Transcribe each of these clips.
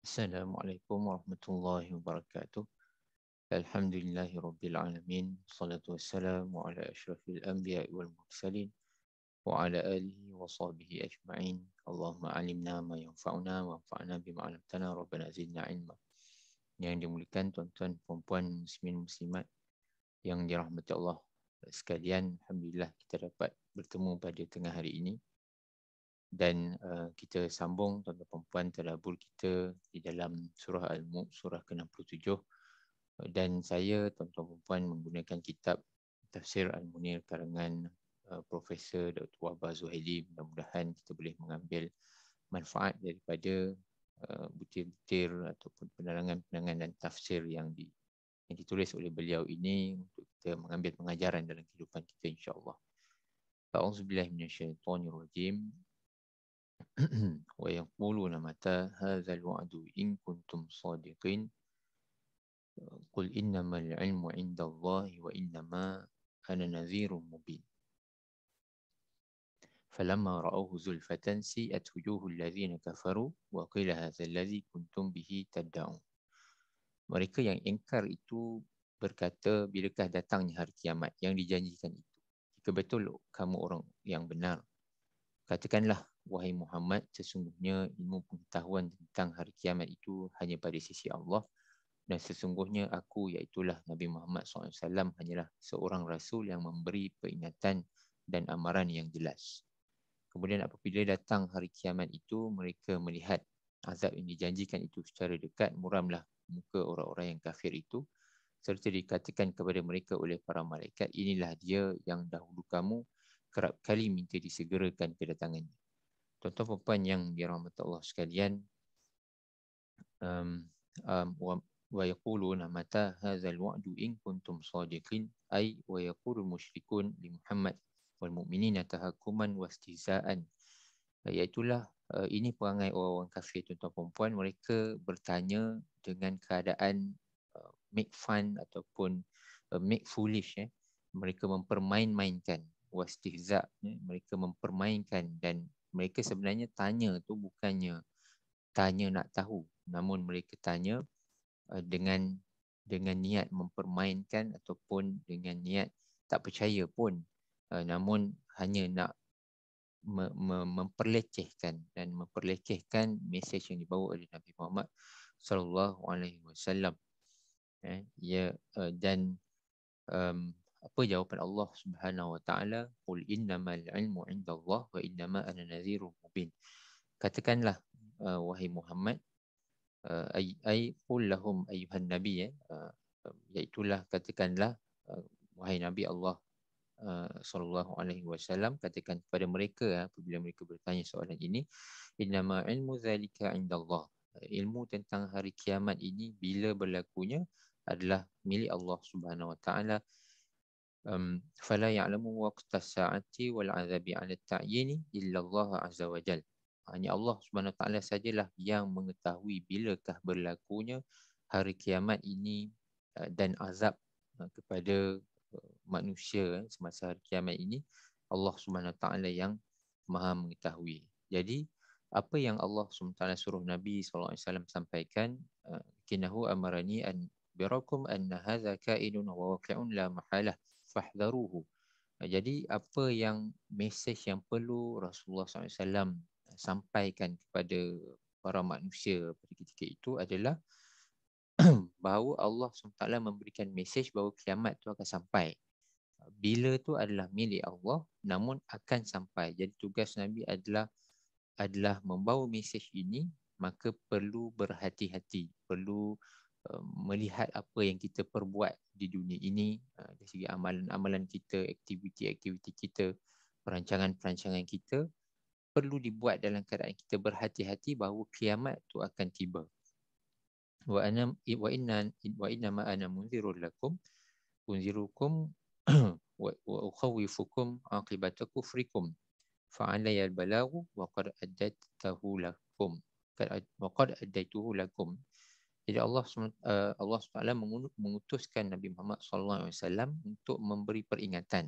Assalamualaikum warahmatullahi wabarakatuh. Alhamdulillahi rabbil alamin. Salatu wassalamu ala asyrafil anbiya'i wal mursalin wa ala alihi wa sahbihi ajma'in. Allahumma alimna ma yanfa'una wa anfa'na bima 'allamtana rabbana zidna ilma. Yang dimuliakan tuan-tuan puan-puan muslimin muslimat yang dirahmati Allah sekalian, alhamdulillah kita dapat bertemu pada tengah hari ini dan kita sambung tuan-tuan perempuan tadabbur kita di dalam surah Al-Mulk, surah ke-67, dan saya tuan-tuan perempuan menggunakan kitab Tafsir Al-Munir karangan Profesor Dr. Wahbah Zuhaili. Mudah-mudahan kita boleh mengambil manfaat daripada butir-butir ataupun penerangan-penerangan dan tafsir yang ditulis oleh beliau ini untuk kita mengambil pengajaran dalam kehidupan kita, insya-Allah. A'udzubillahi minasyaitonirrajim. ويقولون متى هذا الوعد إن كنتم صادقين قل إنما العلم عند الله وإنما أنا نذير مبين فلما رأوه زلفة سيئت وجوه الذين كفروا وقيل هذا الذي كنتم به تدعون. Mereka yang ingkar itu berkata, bilakah datangnya hari kiamat yang dijanjikan itu? Jika betul kamu orang yang benar, katakanlah, wahai Muhammad, sesungguhnya ilmu pengetahuan tentang hari kiamat itu hanya pada sisi Allah, dan sesungguhnya aku, iaitulah Nabi Muhammad SAW, hanyalah seorang Rasul yang memberi peringatan dan amaran yang jelas. Kemudian apabila datang hari kiamat itu, mereka melihat azab yang dijanjikan itu secara dekat, muramlah muka orang-orang yang kafir itu, serta dikatakan kepada mereka oleh para malaikat, inilah dia yang dahulu kamu kerap kali minta disegerakan kedatangannya. Tuan-tuan perempuan yang dirahmati Allah sekalian, wa yaquluna mata hadzal wa'du in kuntum shadiqin, ay wa yaqulul musyrikun li Muhammad wal mu'minina tahakkuman wastihza'an. Iaitulah ini perangai orang-orang kafir, tuan-tuan perempuan. Mereka bertanya dengan keadaan make fun ataupun make foolish. Mereka mempermain-mainkan, wastihza', mereka mempermainkan, dan mereka sebenarnya tanya tu bukannya tanya nak tahu, namun mereka tanya dengan niat mempermainkan ataupun dengan niat tak percaya pun, namun hanya nak memperlecehkan dan memperlekehkan mesej yang dibawa oleh Nabi Muhammad sallallahu alaihi wasallam. Dan apa jawapan Allah Subhanahu wa taala? Qul innamal ilmu 'indallah wa innama ana nadhirun mubin. Katakanlah, wahai Muhammad, qul lahum ayyuhan nabi, iaitulah katakanlah, wahai Nabi Allah sallallahu alaihi wasallam, katakan kepada mereka apabila mereka bertanya soalan ini, innama ilmu zalika 'indallah. Ilmu tentang hari kiamat ini bila berlakunya adalah milik Allah Subhanahu wa taala. Fala ya'lamu waqta as-sa'ati wal 'adzabi 'ala at-ta'yini illa Allah 'azza wa jalla. Hanya Allah Subhanahu wa taala sajalah yang mengetahui bilakah berlakunya hari kiamat ini dan azab kepada manusia semasa hari kiamat ini. Allah Subhanahu wa taala yang Maha mengetahui. Jadi apa yang Allah SWT suruh Nabi SAW sampaikan, kinahu amarani an birakum anna hadza ka'inun wa waqi'un la mahalah fahdharuhu. Jadi apa yang mesej yang perlu Rasulullah SAW sampaikan kepada para manusia pada ketika itu adalah bahawa Allah SWT memberikan mesej bahawa kiamat itu akan sampai. Bila tu adalah milik Allah, namun akan sampai. Jadi tugas Nabi adalah membawa mesej ini, maka perlu berhati-hati, perlu melihat apa yang kita perbuat di dunia ini, dari segi amalan-amalan kita, aktiviti-aktiviti kita, perancangan-perancangan kita, perlu dibuat dalam keadaan kita berhati-hati bahawa kiamat tu akan tiba. Wa inna ma ana munzirul lakum unzirukum wa ukhawifukum aqibata kufrikum fa'alayya al-balaghu wa qad addaytuhu lakum wa qad addaytuhu lakum. Jadi Allah SWT mengutuskan Nabi Muhammad SAW untuk memberi peringatan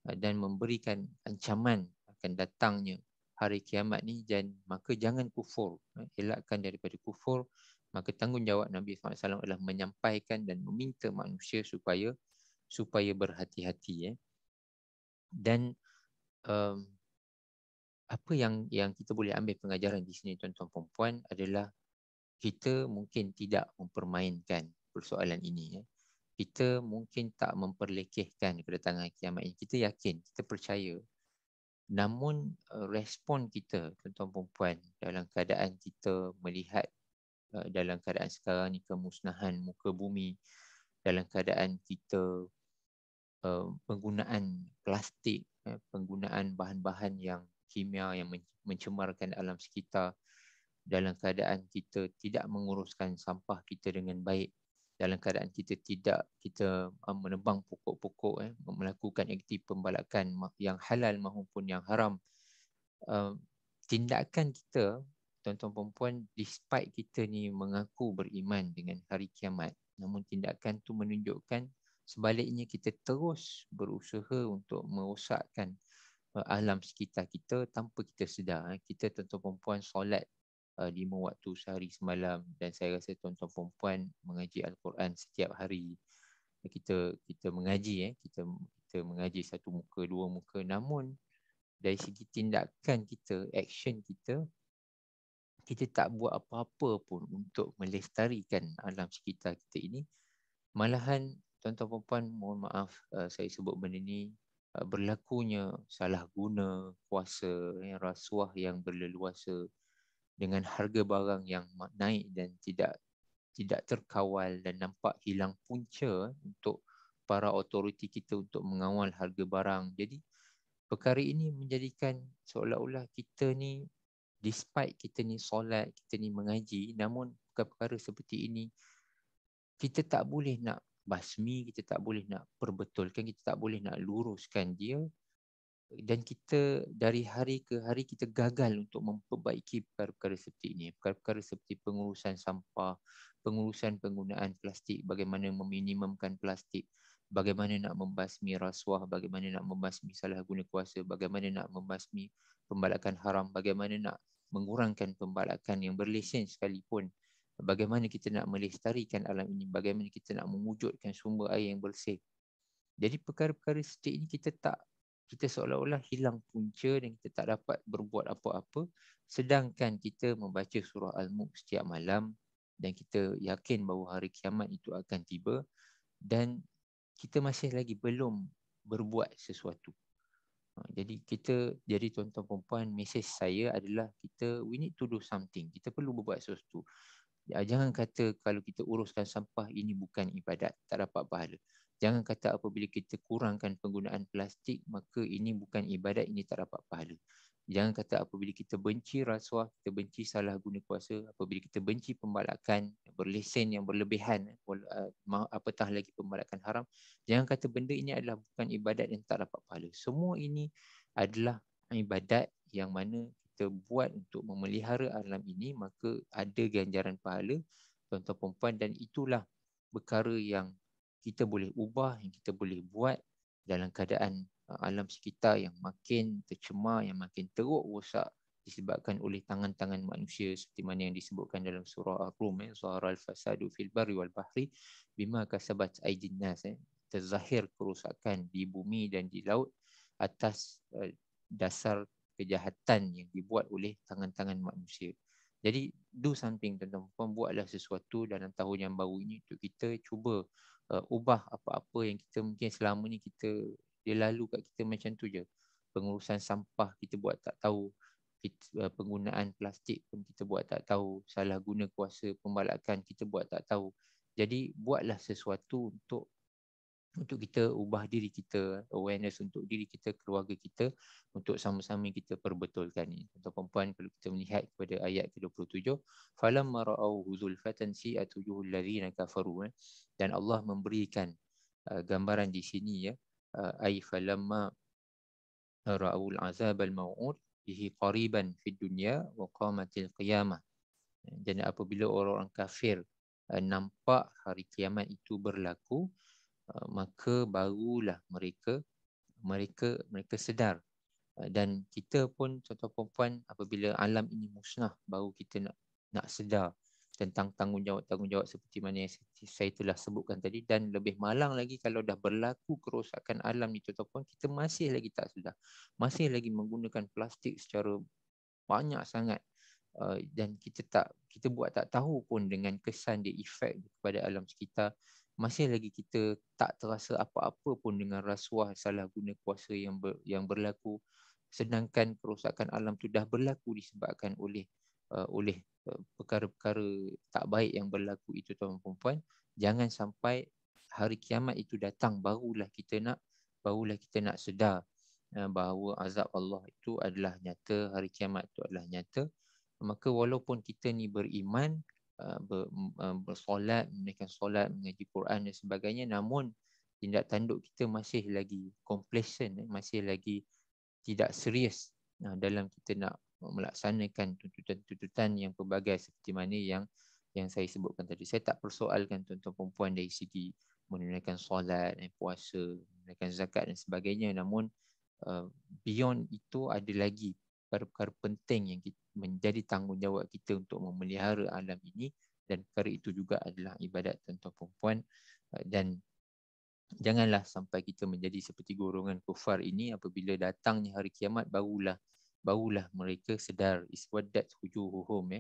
dan memberikan ancaman akan datangnya hari kiamat ni, dan maka jangan kufur, elakkan daripada kufur. Maka tanggungjawab Nabi SAW adalah menyampaikan dan meminta manusia supaya berhati-hati. Dan apa yang kita boleh ambil pengajaran di sini, tuan-tuan perempuan, adalah kita mungkin tidak mempermainkan persoalan ini. Kita mungkin tak memperlekehkan kedatangan kiamat ini. Kita yakin, kita percaya. Namun respon kita, tuan-tuan perempuan, dalam keadaan kita melihat dalam keadaan sekarang ni kemusnahan muka bumi, dalam keadaan kita penggunaan plastik, penggunaan bahan-bahan yang kimia yang mencemarkan alam sekitar, dalam keadaan kita tidak menguruskan sampah kita dengan baik, dalam keadaan kita menebang pokok-pokok, melakukan aktiviti pembalakan yang halal maupun yang haram. Tindakan kita, tuan-tuan perempuan, despite kita ni mengaku beriman dengan hari kiamat, namun tindakan tu menunjukkan sebaliknya kita terus berusaha untuk merosakkan alam sekitar kita tanpa kita sedar. Kita, tuan-tuan perempuan, solat 5 waktu sehari semalam, dan saya rasa tuan-tuan perempuan mengaji Al-Quran setiap hari. Kita mengaji, kita mengaji 1 muka, 2 muka, namun dari segi tindakan kita, action kita tak buat apa-apa pun untuk melestarikan alam sekitar kita ini. Malahan, tuan-tuan perempuan, mohon maaf saya sebut benda ni, berlakunya salah guna kuasa, rasuah yang berleluasa, dengan harga barang yang naik dan tidak terkawal, dan nampak hilang punca untuk para autoriti kita untuk mengawal harga barang. Jadi perkara ini menjadikan seolah-olah kita ni, despite kita ni solat, kita ni mengaji, namun perkara seperti ini kita tak boleh nak basmi, kita tak boleh nak perbetulkan, kita tak boleh nak luruskan dia. Dan kita dari hari ke hari kita gagal untuk memperbaiki perkara-perkara seperti ini. Perkara-perkara seperti pengurusan sampah, pengurusan penggunaan plastik, bagaimana meminimumkan plastik, bagaimana nak membasmi rasuah, bagaimana nak membasmi salah guna kuasa, bagaimana nak membasmi pembalakan haram, bagaimana nak mengurangkan pembalakan yang berlesen sekalipun, bagaimana kita nak melestarikan alam ini, bagaimana kita nak mewujudkan sumber air yang bersih. Jadi perkara-perkara seperti ini kita seolah-olah hilang punca dan kita tak dapat berbuat apa-apa, sedangkan kita membaca surah Al-Mulk setiap malam dan kita yakin bahawa hari kiamat itu akan tiba, dan kita masih lagi belum berbuat sesuatu. Jadi tuan-tuan perempuan, mesej saya adalah we need to do something. Kita perlu berbuat sesuatu. Jangan kata kalau kita uruskan sampah ini bukan ibadat, tak dapat pahala. Jangan kata apabila kita kurangkan penggunaan plastik, maka ini bukan ibadat, ini tak dapat pahala. Jangan kata apabila kita benci rasuah, kita benci salah guna kuasa, apabila kita benci pembalakan berlesen yang berlebihan, apatah lagi pembalakan haram, jangan kata benda ini adalah bukan ibadat dan tak dapat pahala. Semua ini adalah ibadat yang mana kita buat untuk memelihara alam ini, maka ada ganjaran pahala, tuan-tuan perempuan, dan itulah perkara yang kita boleh ubah, yang kita boleh buat dalam keadaan alam sekitar yang makin tercemar, yang makin teruk rosak disebabkan oleh tangan-tangan manusia, seperti mana yang disebutkan dalam surah Ar-Rum, Zahara al-fasadu fil barri wal bahri bima kasabat aydin nas. Terzahir kerosakan di bumi dan di laut atas dasar kejahatan yang dibuat oleh tangan-tangan manusia. Jadi do something, tuan-tuan, buatlah sesuatu dalam tahun yang baru ini untuk kita cuba ubah apa-apa yang kita mungkin selama ni dia lalu kat kita macam tu je. Pengurusan sampah kita buat tak tahu, penggunaan plastik pun kita buat tak tahu, salah guna kuasa pembalakan kita buat tak tahu. Jadi buatlah sesuatu untuk kita ubah diri kita, awareness untuk diri kita, keluarga kita, untuk sama-sama kita perbetulkan ini. Tuan-tuan perempuan, kalau kita melihat kepada ayat ke-27, falamma ra'au zulfatan si'at wujuhul ladzina kafaru, dan Allah memberikan gambaran di sini, ai falamma ra'ul azabal mau'ud bihi qariban fid dunya wa qamatil qiyamah. Dan apabila orang-orang kafir nampak hari kiamat itu berlaku, maka barulah mereka sedar Dan kita pun contoh perempuan, apabila alam ini musnah, baru kita nak sedar tentang tanggungjawab seperti mana yang saya telah sebutkan tadi. Dan lebih malang lagi kalau dah berlaku kerosakan alam ni contoh perempuan, kita masih lagi tak sedar, masih lagi menggunakan plastik secara banyak sangat. Dan kita buat tak tahu pun dengan kesan dia, efek kepada alam sekitar. Masih lagi kita tak terasa apa-apa pun dengan rasuah salah guna kuasa yang berlaku, sedangkan kerosakan alam tu dah berlaku disebabkan oleh perkara-perkara tak baik yang berlaku itu, tuan perempuan. Jangan sampai hari kiamat itu datang barulah kita nak sedar bahawa azab Allah itu adalah nyata, hari kiamat itu adalah nyata. Maka walaupun kita ni beriman, bersolat, menunaikan solat, mengaji Quran dan sebagainya, namun tindak tanduk kita masih lagi complacent, masih lagi tidak serius dalam kita nak melaksanakan tuntutan-tuntutan yang pelbagai seperti mana yang saya sebutkan tadi. Saya tak persoalkan tuan-tuan perempuan dari segi menunaikan solat, puasa, menunaikan zakat dan sebagainya, namun beyond itu ada lagi perkara-perkara penting yang menjadi tanggungjawab kita untuk memelihara alam ini, dan perkara itu juga adalah ibadat tuan-tuan perempuan. Dan janganlah sampai kita menjadi seperti golongan kufar ini, apabila datangnya hari kiamat barulah mereka sedar. Iswaddat wujuhuhum,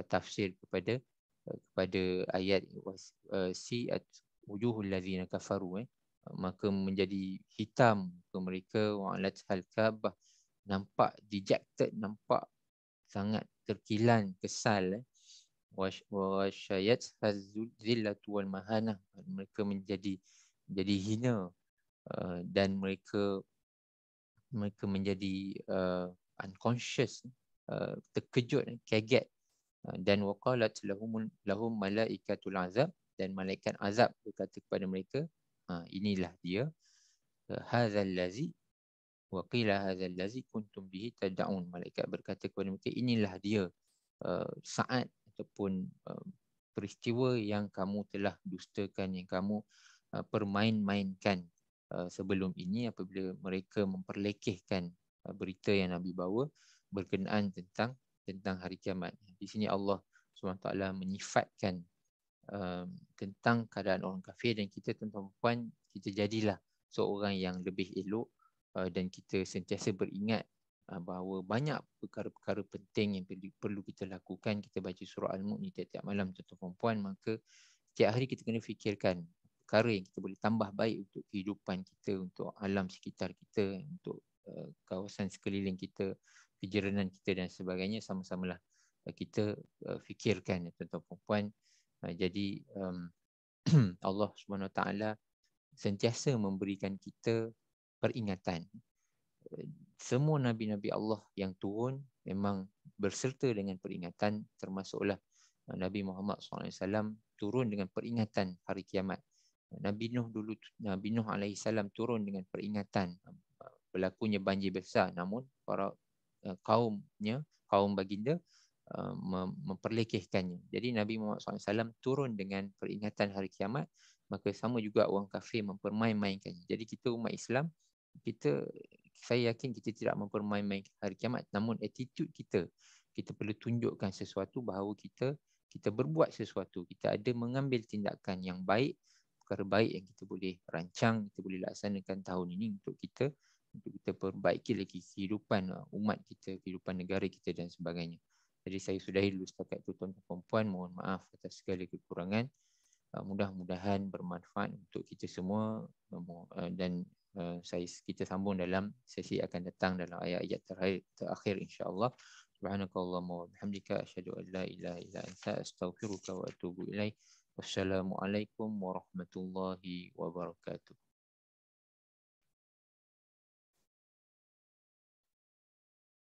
tafsir kepada ayat si wujuhul ladzina kafaru, maka menjadi hitam ke mereka, wa'alat halkabah, nampak dejected, nampak sangat terkilan, kesal, wasyayat zillatu wal mahanah, mereka menjadi hina, dan mereka menjadi unconscious, terkejut, kaget. Dan waqalat lahum malaikatul azab, dan malaikat azab berkata kepada mereka, inilah dia, hadzal ladzi wa qila hadzal ladzi kuntum bihi tad'un. Malaikat berkata kepada mereka, inilah dia saat ataupun peristiwa yang kamu telah dustakan, yang kamu permain-mainkan sebelum ini, apabila mereka memperlekehkan berita yang Nabi bawa berkenaan tentang hari kiamat. Di sini Allah SWT menyifatkan tentang keadaan orang kafir, dan kita tuan-tuan, kita jadilah seorang yang lebih elok, dan kita sentiasa beringat bahawa banyak perkara-perkara penting yang perlu kita lakukan. Kita baca surah Al-Mulk ni tiap-tiap malam tuan-tuan puan, maka setiap hari kita kena fikirkan perkara yang kita boleh tambah baik untuk kehidupan kita, untuk alam sekitar kita, untuk kawasan sekeliling kita, kejiranan kita dan sebagainya. Sama-samalah kita fikirkan, tuan-tuan puan. Jadi Allah SWT sentiasa memberikan kita peringatan. Semua Nabi-Nabi Allah yang turun memang berserta dengan peringatan, termasuklah Nabi Muhammad SAW turun dengan peringatan hari kiamat. Nabi Nuh AS turun dengan peringatan berlakunya banjir besar, namun para kaum baginda memperlekehkannya. Jadi Nabi Muhammad SAW turun dengan peringatan hari kiamat, maka sama juga orang kafir mempermain-mainkannya. Jadi kita umat Islam, saya yakin kita tidak mempermain-main hari kiamat, namun attitude kita perlu tunjukkan sesuatu bahawa kita berbuat sesuatu, kita ada mengambil tindakan yang baik, perkara baik yang kita boleh rancang, kita boleh laksanakan tahun ini untuk kita perbaiki lagi kehidupan umat kita, kehidupan negara kita dan sebagainya. Jadi saya sudahi dulu setakat itu, tuan-tuan puan. Mohon maaf atas segala kekurangan. Mudah-mudahan bermanfaat untuk kita semua, dan kita sambung dalam sesi akan datang dalam ayat-ayat terakhir insya-Allah. Subhanakallahumma wa bihamdika asyhadu an la ilaha illa anta astaghfiruka wa atubu ilaik. Wassalamualaikum warahmatullahi wabarakatuh.